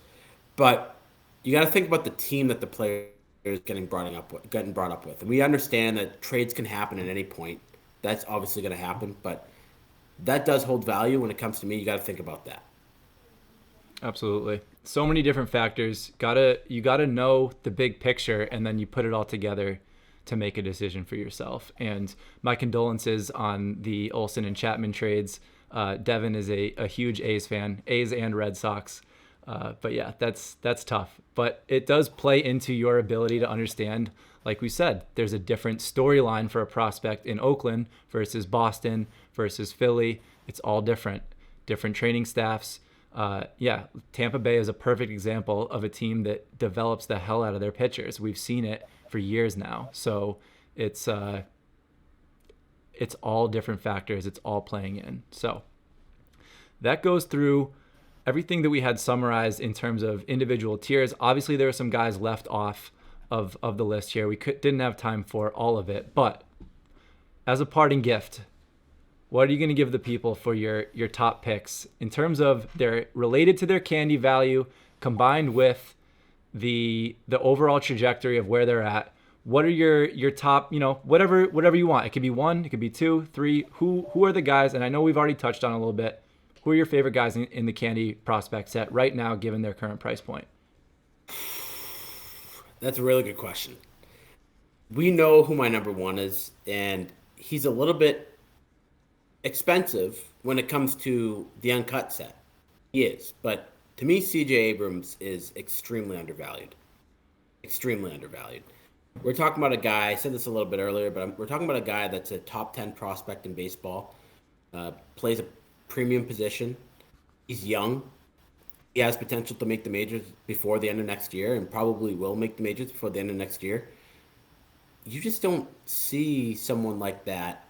But you got to think about the team that the player is getting brought up with, and we understand that trades can happen at any point. That's obviously going to happen, but that does hold value when it comes to me. You got to think about that. Absolutely. So many different factors. You gotta know the big picture, and then you put it all together to make a decision for yourself. And my condolences on the Olsen and Chapman trades. Devin is a huge A's fan, A's and Red Sox. But yeah, that's tough. But it does play into your ability to understand, like we said, there's a different storyline for a prospect in Oakland versus Boston versus Philly. It's all different. Different training staffs. Tampa Bay is a perfect example of a team that develops the hell out of their pitchers. We've seen it for years now. So it's all different factors. It's all playing in. So that goes through everything that we had summarized in terms of individual tiers. Obviously, there are some guys left off of the list here. We didn't have time for all of it. But as a parting gift, what are you going to give the people for your top picks in terms of they're related to their candy value combined with the overall trajectory of where they're at? What are your top, whatever you want. It could be one, it could be two, three. Who are the guys? And I know we've already touched on a little bit. Who are your favorite guys in the candy prospect set right now, given their current price point? That's a really good question. We know who my number one is, and he's a little bit expensive when it comes to the uncut set. He is, but to me, CJ Abrams is extremely undervalued. Extremely undervalued. We're talking about a guy, I said this a little bit earlier, but we're talking about a guy that's a top 10 prospect in baseball, plays a premium position. He's young. He has potential to make the majors before the end of next year and probably will make the majors before the end of next year. You just don't see someone like that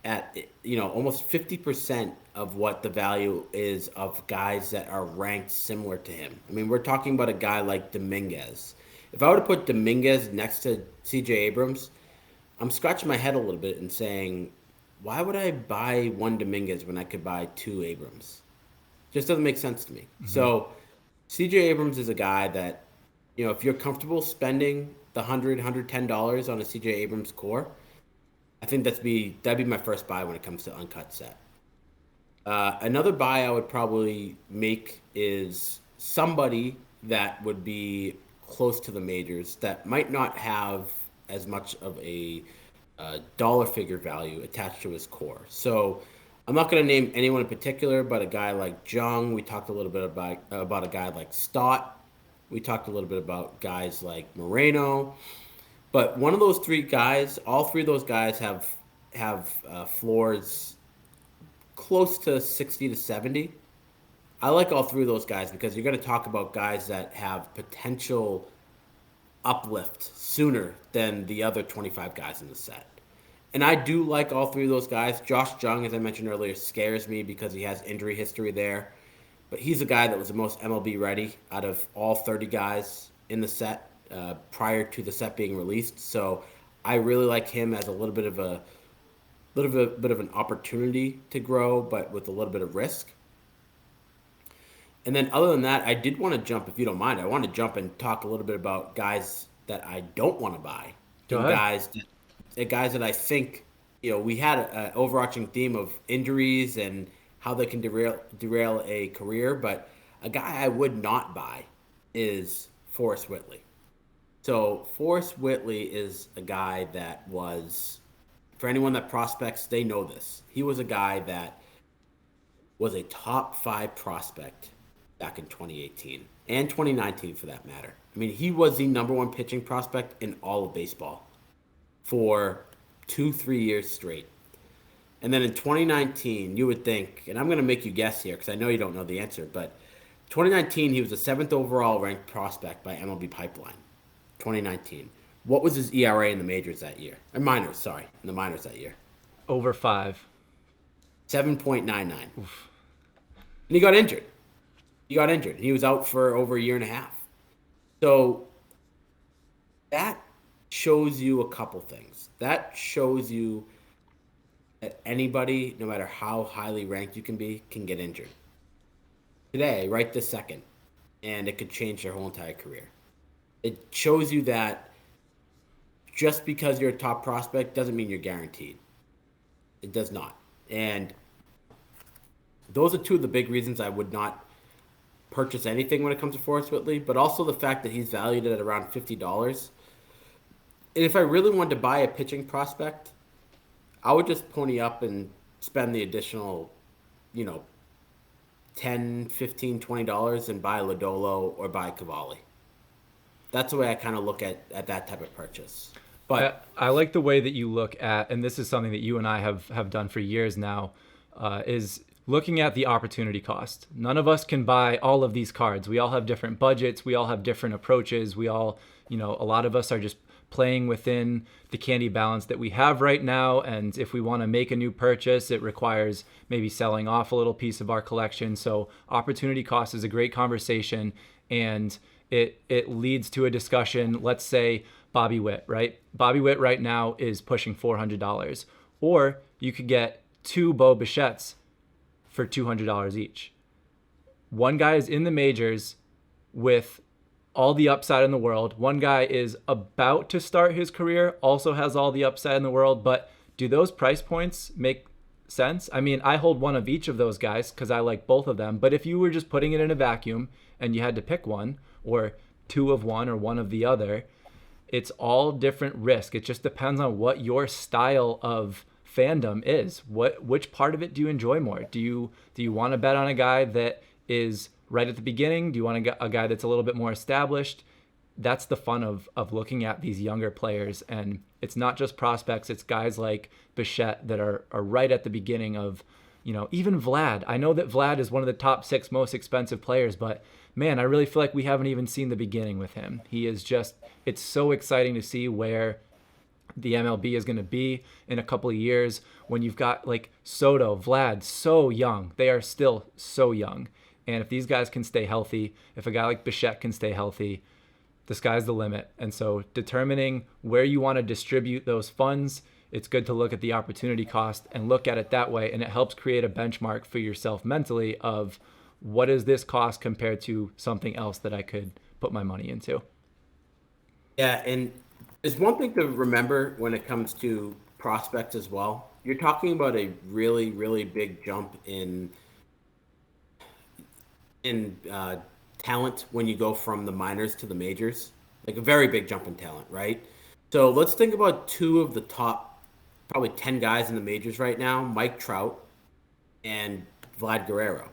at almost 50% of what the value is of guys that are ranked similar to him. I mean, we're talking about a guy like Dominguez. If I were to put Dominguez next to CJ Abrams, I'm scratching my head a little bit and saying, why would I buy one Dominguez when I could buy two Abrams? Just doesn't make sense to me. Mm-hmm. So CJ Abrams is a guy that, if you're comfortable spending the $110 on a CJ Abrams core, I think that'd be my first buy when it comes to uncut set. Another buy I would probably make is somebody that would be close to the majors that might not have as much of a dollar figure value attached to his core. So I'm not going to name anyone in particular, but a guy like Jung. We talked a little bit about a guy like Stott. We talked a little bit about guys like Moreno. But one of those three guys, all three of those guys have floors close to 60 to 70. I like all three of those guys because you're going to talk about guys that have potential uplift sooner than the other 25 guys in the set. And I do like all three of those guys. Josh Jung, as I mentioned earlier, scares me because he has injury history there. But he's a guy that was the most MLB ready out of all 30 guys in the set prior to the set being released. So I really like him as a little bit of an opportunity to grow, but with a little bit of risk. And then other than that, I did want to jump, if you don't mind, I want to jump and talk a little bit about guys that I don't want to buy Go and ahead. guys that I think, we had an overarching theme of injuries and how they can derail a career, but a guy I would not buy is Forrest Whitley. So Forrest Whitley is a guy that was, for anyone that prospects, they know this. He was a guy that was a top five prospect back in 2018 and 2019 for that matter. I mean, he was the number one pitching prospect in all of baseball for 3 years straight. And then in 2019, you would think, and I'm going to make you guess here because I know you don't know the answer, but 2019, he was the seventh overall ranked prospect by MLB Pipeline. 2019. What was his ERA in the majors that year? Minors, sorry, in the minors that year. Over 5. 7.99. And he got injured. He was out for over a year and a half. So that shows you a couple things. That shows you that anybody, no matter how highly ranked you can be, can get injured. Today, right this second, and it could change their whole entire career. It shows you that just because you're a top prospect doesn't mean you're guaranteed. It does not. And those are two of the big reasons I would not purchase anything when it comes to Forrest Whitley, but also the fact that he's valued at around $50. And if I really wanted to buy a pitching prospect, I would just pony up and spend the additional, you know, 10, 15, $20 and buy Lodolo or buy Cavalli. That's the way I kind of look at that type of purchase. But I like the way that you look at, and this is something that you and I have done for years now, is looking at the opportunity cost. None of us can buy all of these cards. We all have different budgets. We all have different approaches. We all, a lot of us are just playing within the candy balance that we have right now. And if we want to make a new purchase, it requires maybe selling off a little piece of our collection. So opportunity cost is a great conversation, and it leads to a discussion. Let's say Bobby Witt, right? Bobby Witt right now is pushing $400. Or you could get 2 Bo Bichettes for $200 each. One guy is in the majors with all the upside in the world. One guy is about to start his career, also has all the upside in the world. But do those price points make sense? I mean, I hold one of each of those guys because I like both of them. But if you were just putting it in a vacuum and you had to pick one, or 2 of one or 1 of the other, it's all different risk. It just depends on what your style of fandom is. Which part of it do you enjoy more? Do you want to bet on a guy that is right at the beginning? Do you want a guy that's a little bit more established? That's the fun of looking at these younger players. And it's not just prospects, it's guys like Bichette that are right at the beginning of, even Vlad. I know that Vlad is one of the top 6 most expensive players, but man, I really feel like we haven't even seen the beginning with him. He is just, it's so exciting to see where the MLB is going to be in a couple of years when you've got like Soto, Vlad, so young. They are still so young. And if these guys can stay healthy, if a guy like Bichette can stay healthy, the sky's the limit. And so determining where you want to distribute those funds, it's good to look at the opportunity cost and look at it that way. And it helps create a benchmark for yourself mentally of what does this cost compared to something else that I could put my money into. yeah, and there's one thing to remember when it comes to prospects as well. You're talking about a really, really big jump in talent when you go from the minors to the majors, like a very big jump in talent, right? So let's think about 2 of the top, probably 10 guys in the majors right now: Mike Trout and Vlad Guerrero.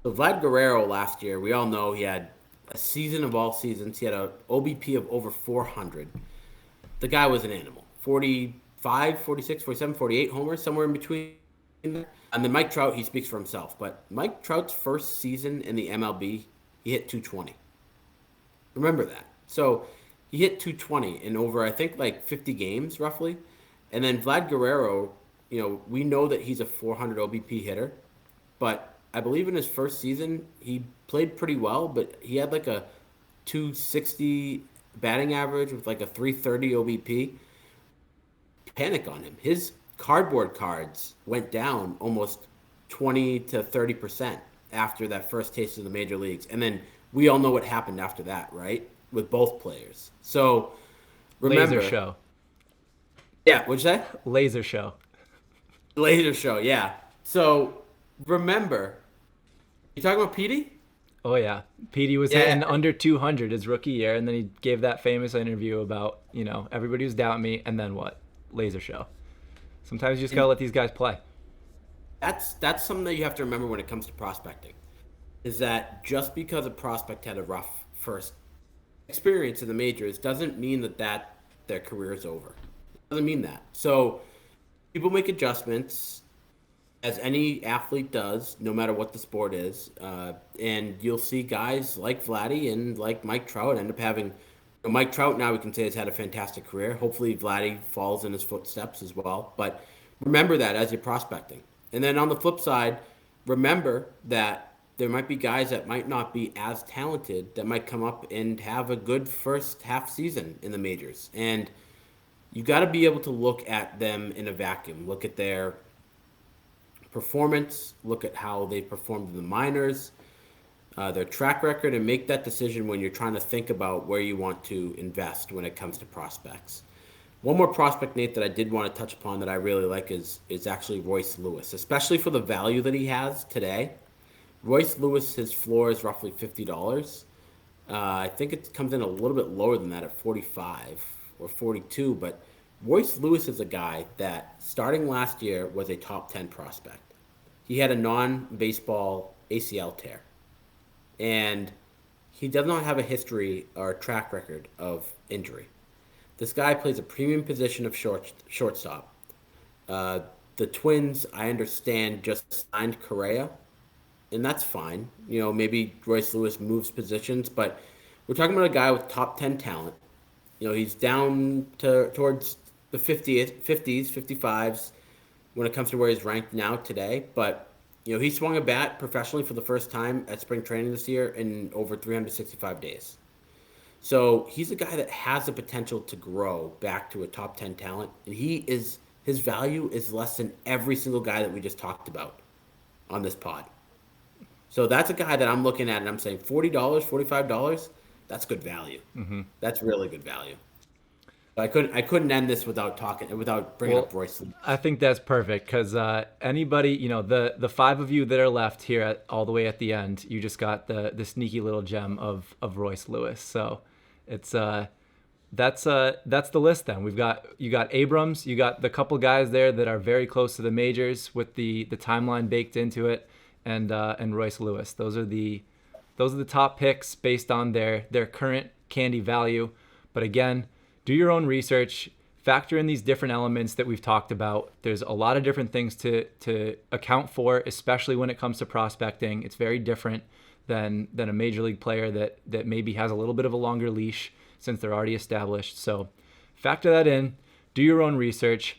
So Vlad Guerrero last year, we all know he had a season of all seasons. He had an OBP of over 400. The guy was an animal. 45, 46, 47, 48 homers, somewhere in between there. And then Mike Trout, he speaks for himself. But Mike Trout's first season in the MLB, he hit 220. Remember that. So he hit 220 in over, I think, like 50 games roughly. And then Vlad Guerrero, we know that he's a 400 OBP hitter. But I believe in his first season, he played pretty well, but he had like a 260 batting average with like a 330 OBP. Panic on him. His cardboard cards went down almost 20 to 30%. after that first taste of the major leagues. And then we all know what happened after that, right? With both players. So remember. Laser show. Yeah, what'd you say? Laser show. Laser show, yeah. So remember, you talking about Petey? Oh, yeah. Petey was hitting under 200 his rookie year, and then he gave that famous interview about, everybody was doubting me, and then what? Laser show. Sometimes you just got to let these guys play. That's something that you have to remember when it comes to prospecting, is that just because a prospect had a rough first experience in the majors doesn't mean that their career is over. It doesn't mean that. So people make adjustments, as any athlete does, no matter what the sport is. And you'll see guys like Vladdy and like Mike Trout end up having. Mike Trout now we can say has had a fantastic career. Hopefully Vladdy falls in his footsteps as well. But remember that as you're prospecting. And then on the flip side, remember that there might be guys that might not be as talented that might come up and have a good first half season in the majors. And you got to be able to look at them in a vacuum. Look at their performance, look at how they performed in the minors, their track record, and make that decision when you're trying to think about where you want to invest when it comes to prospects. One more prospect, Nate, that I did want to touch upon that I really like is actually Royce Lewis, especially for the value that he has today. Royce Lewis, his floor is roughly $50. I think it comes in a little bit lower than that at $45 or $42, but Royce Lewis is a guy that, starting last year, was a top 10 prospect. He had a non-baseball ACL tear, and he does not have a history or a track record of injury. This guy plays a premium position of shortstop. The Twins, I understand, just signed Correa, and that's fine. Maybe Royce Lewis moves positions, but we're talking about a guy with top 10 talent. He's down towards the 50s, 55s when it comes to where he's ranked now today. But, he swung a bat professionally for the first time at spring training this year in over 365 days. So he's a guy that has the potential to grow back to a top 10 talent. And his value is less than every single guy that we just talked about on this pod. So that's a guy that I'm looking at and I'm saying $40, $45, that's good value. Mm-hmm. That's really good value. I couldn't end this without bringing up Royce. I think that's perfect because anybody, the five of you that are left here all the way at the end, you just got the sneaky little gem of Royce Lewis. So it's that's the list. Then you got Abrams, you got the couple guys there that are very close to the majors with the timeline baked into it, and Royce Lewis. Those are the top picks based on their current candy value. But again, do your own research, factor in these different elements that we've talked about. There's a lot of different things to account for, especially when it comes to prospecting. It's very different than a major league player that maybe has a little bit of a longer leash since they're already established. So factor that in, do your own research.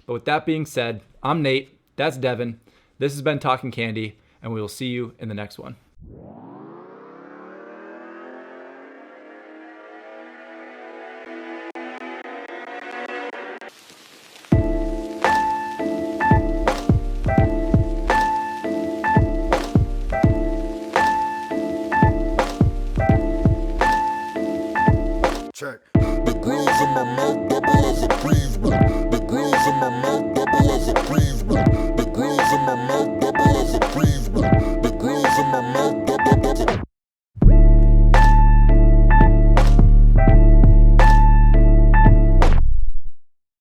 But with that being said, I'm Nate, that's Devin. This has been Talking Candy, and we will see you in the next one. Check. The grills in my mouth double as a breeze. The grills in my mouth double as a breeze. The grills in my mouth.